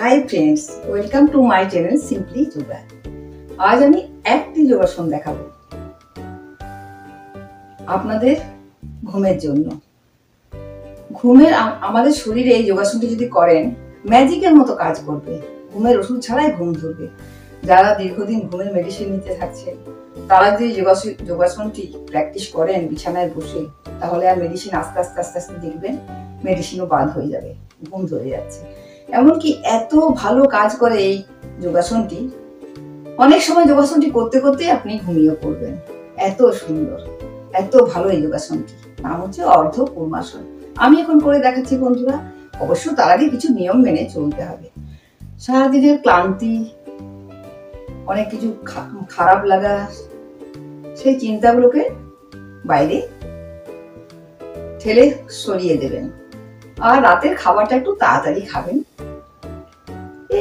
Hi friends, welcome to my channel simply yoga. আজ আমি একটি যোগাসন দেখাবো আপনাদের ঘুমের জন্য। আমাদের শরীরে এই যোগাসনটি যদি করেন ম্যাজিকের মতো কাজ করবে। ঘুমের ওষুধ ছাড়াই ঘুম ধরবে। যারা দীর্ঘদিন ঘুমের মেডিসিন নিতে থাকছেন তারা যদি যোগাসনটি প্র্যাকটিস করেন বিছানায় বসে, তাহলে আর মেডিসিন আস্তে আস্তে আস্তে আস্তে দেখবেন মেডিসিনও বাদ হয়ে যাবে, ঘুম ধরে যাচ্ছে। এমনকি এত ভালো কাজ করে এই যোগাসনটি, অনেক সময় যোগাসনটি করতে করতে আপনি ঘুমিয়ে পড়বেন। এত সুন্দর, এত ভালো এই যোগাসনটি। নাম হচ্ছে অর্ধ পূর্ণাসন। আমি এখন করে দেখাচ্ছি বন্ধুরা। অবশ্য তার আগে কিছু নিয়ম মেনে চলতে হবে। সারাদিনের ক্লান্তি, অনেক কিছু খারাপ লাগা, সেই চিন্তাগুলোকে বাইরে ঠেলে সরিয়ে দেবেন। আর রাতের খাবারটা একটু তাড়াতাড়ি খাবেন।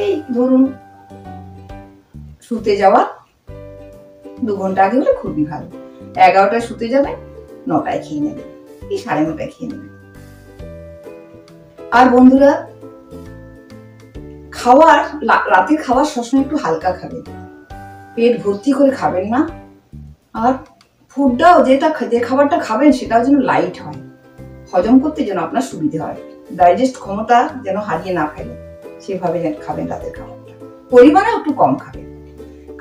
এই ধরুন শুতে যাওয়া 2 ঘন্টা আগে হলে খুবই ভালো। 11টায় শুতে যাবেন, 9টায় খেয়ে নেবেন, কি 9:30টায় খেয়ে নেবেন। আর বন্ধুরা, রাতের খাবার সবসময় একটু হালকা খাবেন, পেট ভর্তি করে খাবেন না। আর ফুডটাও যে খাবারটা খাবেন সেটাও যেন লাইট হয়, হজম করতে যেন আপনার সুবিধে হয়, ডাইজেস্ট ক্ষমতা যেন হারিয়ে না ফেলে, সেভাবে খাবেন রাতের খাবারটা। পরিমাণে একটু কম খাবেন।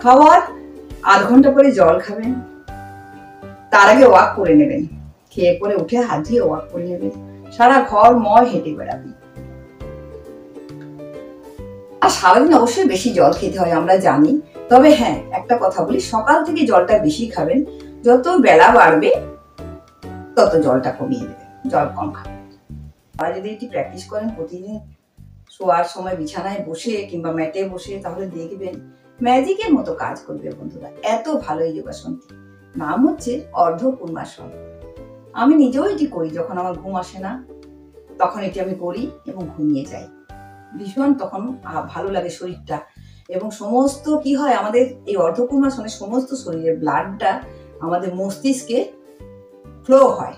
খাওয়ার আধ ঘন্টা পরে জল খাবেন। তার আগে ওয়াক করে নেবেন। খেয়ে পরে উঠে হাত দিয়ে ওয়াক করে নেবেন। সারা ঘর ময় হেঁটে বেড়াবেন। আর সারাদিন অবশ্যই বেশি জল খেতে হয়, আমরা জানি। তবে হ্যাঁ, একটা কথা বলি, সকাল থেকে জলটা বেশি খাবেন। যত বেলা বাড়বে তত জলটা কমিয়ে দেবেন, জল কম খাবেন। আর যদি এটি প্র্যাকটিস করেন প্রতিদিন শোয়ার সময় বিছানায় বসে কিংবা ম্যাটে বসে, তাহলে দেখবেন ম্যাজিকের মতো কাজ করবে বন্ধুরা। এত ভালো এই যোগাসনটি। নাম হচ্ছে অর্ধ পূর্ণাসন। আমি নিজেও এটি করি। যখন আমার ঘুম আসে না তখন এটি আমি করি এবং ঘুমিয়ে যাই। ভীষণ তখন ভালো লাগে শরীরটা। এবং সমস্ত কি হয়, আমাদের এই অর্ধ পূর্ণাসনে সমস্ত শরীরের ব্লাডটা আমাদের মস্তিষ্কে ফ্লো হয়।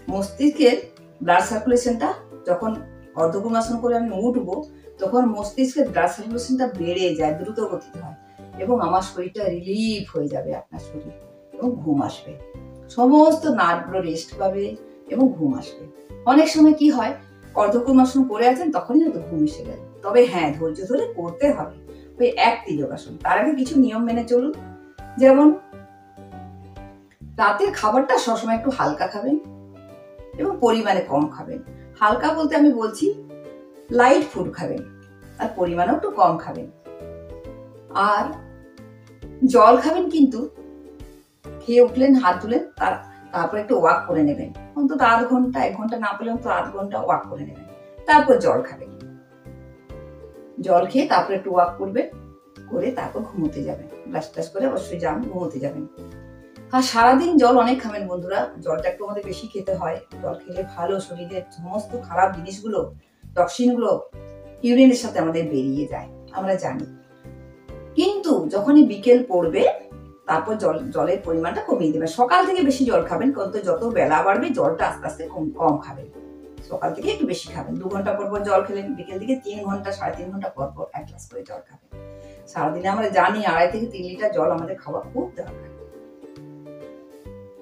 মস্তিষ্কের ব্লাড সার্কুলেশনটা যখন অর্ধ পূর্ণাসন করে আমি উঠবো, তখন মস্তিষ্কের ব্লাড সার্কুলেশনটা বেড়ে যায়, দ্রুত গতিতে হয়, এবং আমার শরীরটা রিলিফ হয়ে যাবে, আপনার শরীর, এবং ঘুম আসবে। সমস্ত নার্ভগুলো রেস্ট পাবে এবং ঘুম আসবে। অনেক সময় কি হয়, অর্ধ পূর্ণাসন করে আছেন তখনই হয়তো ঘুম এসে গেল। তবে হ্যাঁ, ধৈর্য ধরে করতে হবে ওই একটি যোগাসন। তার আগে কিছু নিয়ম মেনে চলুন। যেমন রাতের খাবারটা সবসময় একটু হালকা খাবেন এবং পরিমাণে কম খাবেন। হালকা বলতে আমি বলছি লাইট ফুড খাবেন, আর পরিমাণেও একটু কম খাবেন। আর জল খাবেন, কিন্তু খেয়ে উঠলেন, হাত ধুলেন, তারপর একটু ওয়াক করে নেবেন। অন্তত আধ ঘন্টা, 1 ঘন্টা না পেলে অন্তত আধ ঘন্টা ওয়াক করে নেবেন। তারপর জল খাবেন। জল খেয়ে তারপর একটু ওয়াক করবেন, করে তারপর ঘুমোতে যাবেন। ব্রাশ টাশ করে অবশ্যই ঘুমোতে যাবেন। আর সারাদিন জল অনেক খাবেন বন্ধুরা। জলটা একটু আমাদের বেশি খেতে হয়। জল খেলে ভালো, শরীরের সমস্ত খারাপ জিনিসগুলো, টক্সিনগুলো ইউরিনের সাথে আমাদের বেরিয়ে যায়, আমরা জানি। কিন্তু যখনই বিকেল পড়বে তারপর জলের পরিমাণটা কমিয়ে দেবেন। সকাল থেকে বেশি জল খাবেন, কিন্তু যত বেলা বাড়বে জলটা আস্তে আস্তে কম খাবেন। সকাল থেকে একটু বেশি খাবেন। 2 ঘন্টা পর পর জল খেলেন, বিকেল থেকে 3 ঘন্টা, 3.5 ঘন্টা পর পর 1 গ্লাস করে জল খাবেন। সারাদিনে আমরা জানি 2.5 থেকে 3 লিটার জল আমাদের খাওয়া খুব দরকার।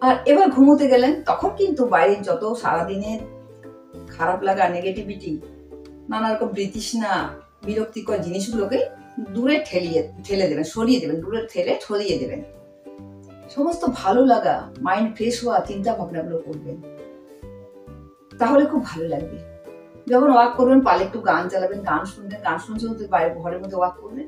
আর এবার ঘুমোতে গেলেন, তখন কিন্তু বাইরের যত সারাদিনের খারাপ লাগা, নেগেটিভিটি, নানা রকম বিতৃষ্ণা, বিরক্তিকর জিনিসগুলোকে দূরে ঠেলে দেবেন, সরিয়ে দেবেন, দূরে সরিয়ে দেবেন। সমস্ত ভালো লাগা, মাইন্ড ফ্রেশ হওয়া চিন্তা ভাবনাগুলো করবেন, তাহলে খুব ভালো লাগবে। যখন ওয়াক করবেন পালে একটু গান চালাবেন, গান শুনবেন, গান শুনতে শুনতে বাইরে ঘরের মধ্যে ওয়াক করবেন,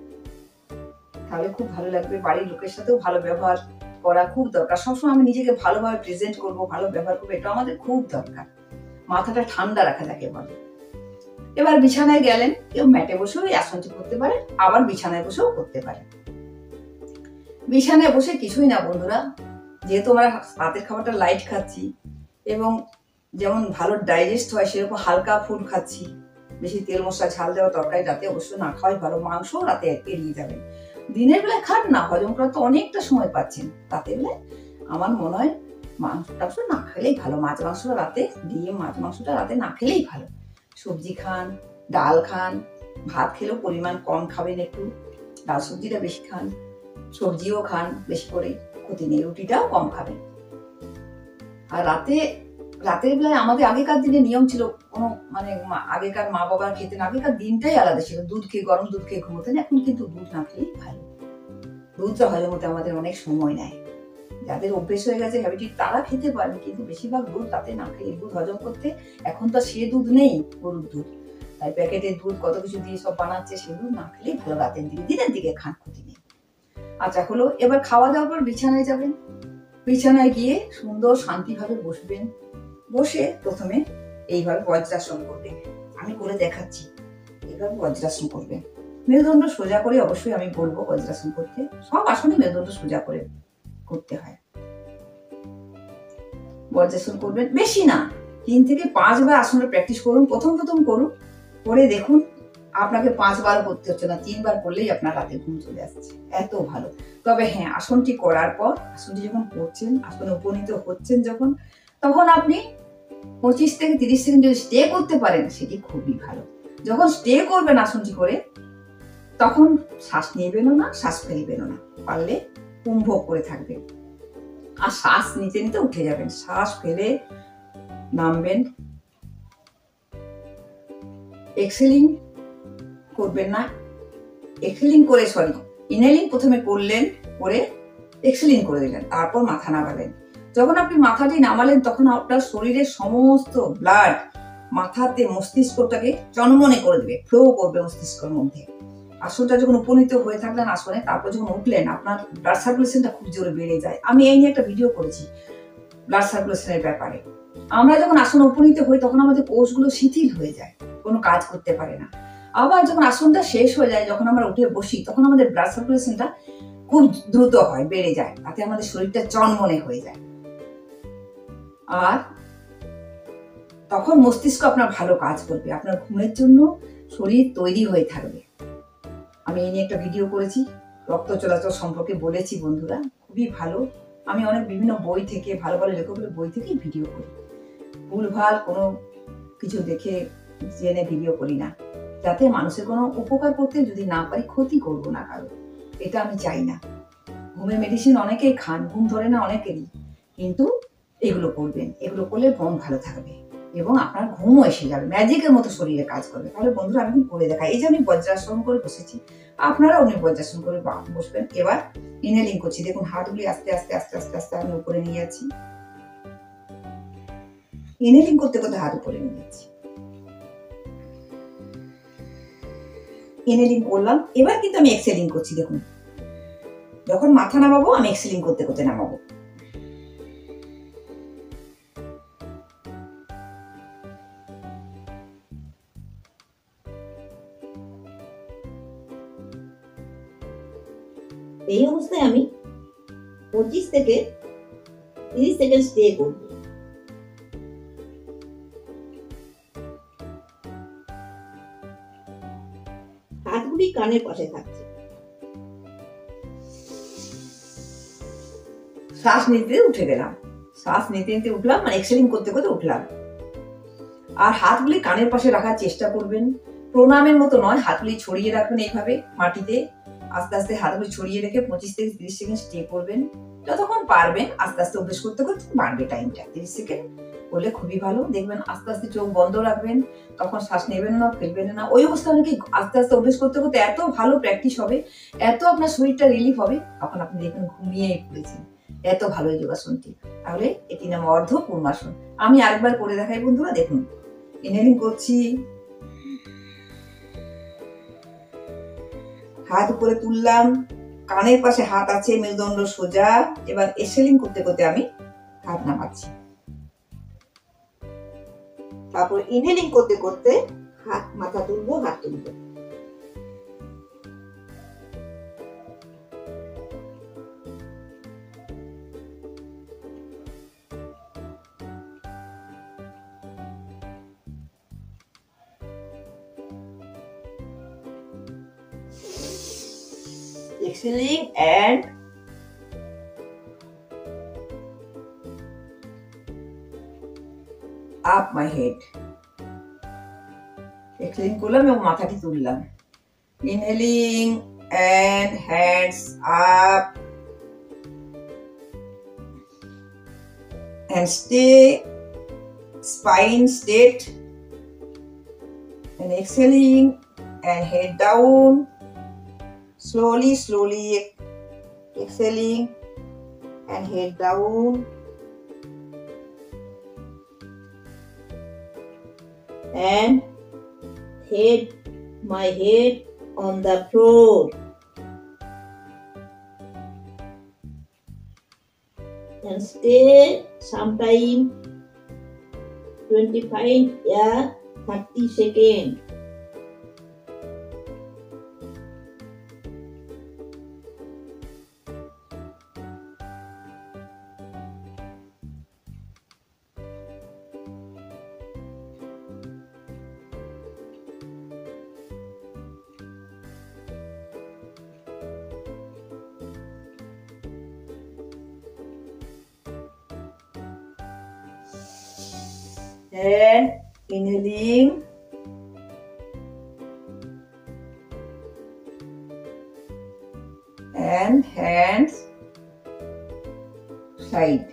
তাহলে খুব ভালো লাগবে। বাড়ির লোকের সাথেও ভালো ব্যবহার করা খুব দরকার। সবসময় আমি নিজেকে ভালোভাবে প্রেজেন্ট করবো, ভালো ব্যবহার করবো, এটা আমাদের খুব দরকার। মাথাটা ঠান্ডা রাখা যাকে বলে। এবার বিছানায় গেলেন, কেউ ম্যাটে বসেও এই আসনটি করতে পারে, আবার বিছানায় বসেও করতে পারে। বিছানায় বসে কিছুই না বন্ধুরা, যেহেতু আমরা রাতের খাবারটা লাইট খাচ্ছি এবং যেমন ভালো ডাইজেস্ট হয় সেরকম হালকা ফুড খাচ্ছি, বেশি তেল মশলা ঝাল দেওয়া তরকারি রাতে অবশ্যই না খাওয়াই ভালো। মাংসও রাতে এড়িয়ে যাবেন। দিনের বেলায় খান না, হজম করা তো অনেকটা সময় পাচ্ছেন। রাতের বেলায় আমার মনে হয় মাংসটা না খেলেই ভালো। মাছ মাংসটা রাতে, ডিম মাছ মাংসটা রাতে না খেলেই ভালো। সবজি খান, ডাল খান, ভাত খেলেও পরিমাণ কম খাবেন, একটু ডাল সবজিটা বেশি খান, সবজিও খান বেশি করে, ক্ষতি নেই, রুটিটাও কম খাবেন। আর রাতের বেলায় আমাদের আগেকার দিনে নিয়ম ছিল, কোনো মানে আগেকার মা বাবা খেতেন, আগেকার দিনটাই আলাদা ছিল, দুধ খেয়ে, গরম দুধ খেয়ে ঘুমোতেন। এখন কিন্তু দুধ না খেলেই ভালো। দুধটা হজম হতে আমাদের অনেক সময় নেয়। যাদের অভ্যেস হয়ে গেছে হ্যাবিটিট তারা খেতে পারেন, কিন্তু বেশিরভাগ দুধ তাতে না খেয়ে, দুধ হজম করতে এখন তো সে দুধ নেই, গরুর দুধ, তাই প্যাকেটের দুধ কত কিছু দিয়ে সব বানাচ্ছে, সে দুধ না খেলেই ভালো। রাতের দিকে, দিনের দিকে খান, ক্ষতি নেই। আচ্ছা হলো, এবার খাওয়া দাওয়ার পর বিছানায় যাবেন। বিছানায় গিয়ে সুন্দর শান্তিভাবে বসবেন। বসে প্রথমে এইভাবে বজ্রাসন করবেন, আমি করে দেখাচ্ছি। এইভাবে বজ্রাসন করবেন, মেরুদণ্ড সোজা করে, অবশ্যই আমি বলবো বজ্রাসন করতে, সব আসনে মেরুদণ্ড সোজা করে করতে হয়। বজ্রাসন করবেন, বেশি না, 3 থেকে 5 বার আসনের প্র্যাকটিস করুন, প্রথম করুন, করে দেখুন আপনাকে 5 বার করতে হচ্ছে না, 3 বার করলেই আপনার রাতে ঘুম চলে আসছে, এত ভালো। তবে হ্যাঁ, আসনটি করার পর, আসনটি যখন করছেন, আসনে উপনীত হচ্ছেন যখন, তখন আপনি 25 থেকে 30 সেকেন্ড যদি স্টে করতে পারেন, সেটি খুবই ভালো। যখন স্টে করবেন আসনটি করে, তখন শ্বাস নেবেনও না, শ্বাস ফেলবেনও না, পারলে কুম্ভক করে থাকবেন। আর শ্বাস নিতে নিতে উঠে যাবেন, শ্বাস ফেলে নামবেন। এক্সেলিং করবেন না, এক্সেলিং করে, সরি, ইনহেলিং প্রথমে করলেন, করে এক্সেলিং করে দিলেন, তারপর মাথা নামালেন। যখন আপনি মাথাটি নামালেন, তখন আপনার শরীরের সমস্ত ব্লাড মাথাতে মস্তিষ্কটাকে চনমনে করে দেবে, ফ্লো করবে মস্তিষ্কের মধ্যে। আসনটা যখন উপনীত হয়ে থাকলেন আসনে, তারপর যখন উঠলেন, আপনার ব্লাড সার্কুলেশনটা খুব জোরে বেড়ে যায়। আমি এই নিয়ে একটা ভিডিও করেছি ব্লাড সার্কুলেশনের ব্যাপারে। আমরা যখন আসনে উপনীত হই, তখন আমাদের কোষগুলো শিথিল হয়ে যায়, কোনো কাজ করতে পারে না। আবার যখন আসনটা শেষ হয়ে যায়, যখন আমরা উঠে বসি, তখন আমাদের ব্লাড সার্কুলেশনটা খুব দ্রুত হয়, বেড়ে যায়, তাতে আমাদের শরীরটা চনমনে হয়ে যায়। আর তখন মস্তিষ্ক আপনার ভালো কাজ করবে, আপনার ঘুমের জন্য শরীর তৈরি হয়ে থাকবে। আমি এই নিয়ে একটা ভিডিও করেছি, রক্ত চলাচল সম্পর্কে বলেছি বন্ধুরা, খুবই ভালো। আমি অনেক বিভিন্ন বই থেকে, ভালো ভালো লেখকের বই থেকে ভিডিও করি, ভুলভাল কোনো কিছু দেখে জেনে ভিডিও করি না, যাতে মানুষের কোনো উপকার করতে যদি না পারি, ক্ষতি করবো না কারো, এটা আমি চাই না। ঘুমের মেডিসিন অনেকেই খান, ঘুম ধরে না অনেকেরই, কিন্তু এগুলো করবেন, এগুলো করলে মন ভালো থাকবে এবং আপনার ঘুমও এসে যাবে, ম্যাজিকের মতো শরীরে কাজ করবে। তাহলে বন্ধুরা আমি করে দেখাই, এই যে আমি বজ্রাসন করে বসেছি, আপনারা অনেক বজ্রাসন করে বসবেন। এবার ইনহেলিং করছি, দেখুন হাতগুলি আস্তে আস্তে আস্তে আস্তে আস্তে আমি উপরে নিয়ে যাচ্ছি, ইনহেলিং করতে করতে হাত উপরে নিয়ে যাচ্ছি, ইনহেলিং করলাম। এবার কিন্তু আমি এক্সহেলিং করছি, দেখুন যখন মাথা নামাবো, আমি এক্সহেলিং করতে করতে নামাবো। এই অবস্থায় আমি 25 থেকে 30 সেকেন্ড স্টে করব। হাতগুলি কানের পাশে থাকছে, শ্বাস নিতে উঠে গেলাম, শ্বাস নিতে নিতে উঠলাম, মানে এক্সেলিং করতে করতে উঠলাম। আর হাতগুলি কানের পাশে রাখার চেষ্টা করবেন, প্রণামের মতো নয়, হাতগুলি ছড়িয়ে রাখবেন এইভাবে মাটিতে, আস্তে আস্তে হাতগুলি ছড়িয়ে রেখে 25 থেকে 30 সেকেন্ড স্টে করবেন, যতক্ষণ পারবেন। আস্তে আস্তে অভ্যেস করতে করতে বাড়বে টাইমটা, 30 সেকেন্ড করলে খুবই ভালো। দেখবেন আস্তে আস্তে চোখ বন্ধ রাখবেন, তখন শ্বাস নেবেন না, ফেলবেন না, ওই অবস্থা নাকি আস্তে আস্তে অভ্যেস করতে করতে এত ভালো প্র্যাকটিস হবে, এত আপনার শরীরটা রিলিফ হবে, তখন আপনি দেখবেন ঘুমিয়েই পড়েছেন, এত ভালো এই যোগাসনটি। তাহলে এটি নাম অর্ধ পূর্ণাসন। আমি আরেকবার করে দেখাই বন্ধুরা, দেখুন ইনহেলিং করছি, হাত উপরে তুললাম, কানের পাশে হাত আছে, মেরুদণ্ড সোজা। এবার এক্সহেলিং করতে করতে আমি হাত নামাচ্ছি, তারপর ইনহেলিং করতে করতে হাত, মাথা তুলবো, হাত তুলবো। Exhaling and up my head. Excelling করলাম এবং মাথাটি তুললাম। Inhaling and hands up and stay spine straight and exhaling and head down, slowly exhaling and head down, and my head on the floor. And stay sometime 25 or 30 seconds. And inhaling and hands side.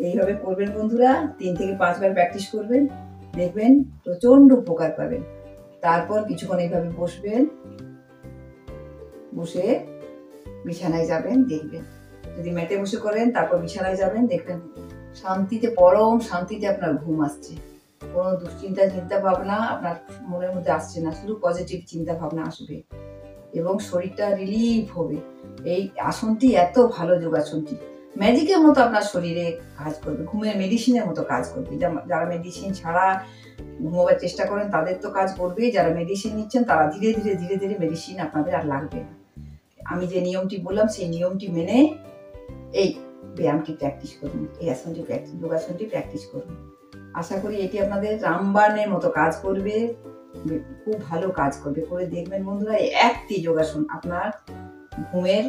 এইভাবে করবেন বন্ধুরা, 3 থেকে 5 বার practice করবেন, দেখবেন প্রচন্ড উপকার পাবেন। তারপর কিছুক্ষণ এইভাবে বসবেন, বসে বিছানায় যাবেন, দেখবেন। যদি ম্যাটে বসে করেন তারপর বিছানায় যাবেন, দেখবেন শান্তিতে, পরম শান্তিতে আপনার ঘুম আসছে। কোনো দুশ্চিন্তা চিন্তা ভাবনা আপনার মনের মধ্যে আসছে না, শুধু পজিটিভ চিন্তা ভাবনা আসবে এবং শরীরটা রিলিফ হবে। এই আসনটি এত ভালো যোগাসনটি, ম্যাজিকের মতো আপনার শরীরে কাজ করবে, ঘুমের মেডিসিনের মতো কাজ করবে। যারা মেডিসিন ছাড়া ঘুমোবার চেষ্টা করেন তাদের তো কাজ করবেই, যারা মেডিসিন নিচ্ছেন তারা ধীরে ধীরে মেডিসিন আপনাদের আর লাগবে না। আমি যে নিয়মটি বললাম সেই নিয়মটি মেনে এই ব্যায়ামটি প্র্যাকটিস করুন, এই আসনটি যোগাসনটি প্র্যাকটিস করুন। আশা করি এটি আপনাদের রামবাণের মতো কাজ করবে, খুব ভালো কাজ করবে। করে দেখবেন বন্ধুরা, একটি যোগাসন আপনার ঘুমের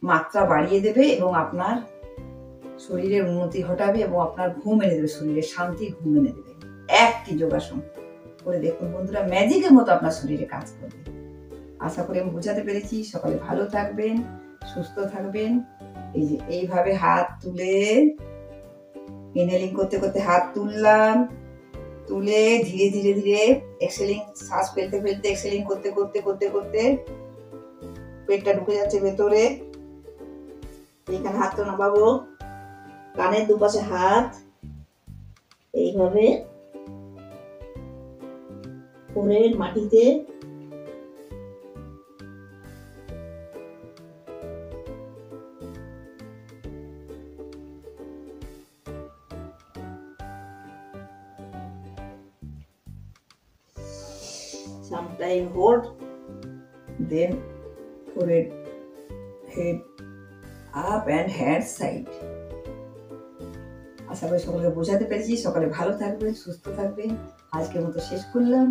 মাত্রা বাড়িয়ে দেবে এবং আপনার শরীরের উন্নতি ঘটাবে এবং আপনার ঘুম এনে দেবে, শরীরে শান্তি ঘুম এনে দেবে। একটি যোগাসন করে দেখুন বন্ধুরা, ম্যাজিকের মতো আপনার শরীরে কাজ করবে। আশা করি আমি বোঝাতে পেরেছি। সকলে ভালো থাকবেন, সুস্থ থাকবেন। এই যে এইভাবে হাত তুলে ইনহেলিং করতে করতে হাত তুললাম, তুলে ধীরে ধীরে এক্সেলিং, শ্বাস ফেলতে এক্সেলিং করতে পেটটা ঢুকে যাচ্ছে ভেতরে। এখানে হাতটা নামাবো, কানের দুপাশে হাত এইভাবে করে মাটিতে sometime hold, then forehead, head up and hands side. আশা করি সকলকে বোঝাতে পেরেছি। সকলে ভালো থাকবেন, সুস্থ থাকবেন। আজকের মতো শেষ করলাম।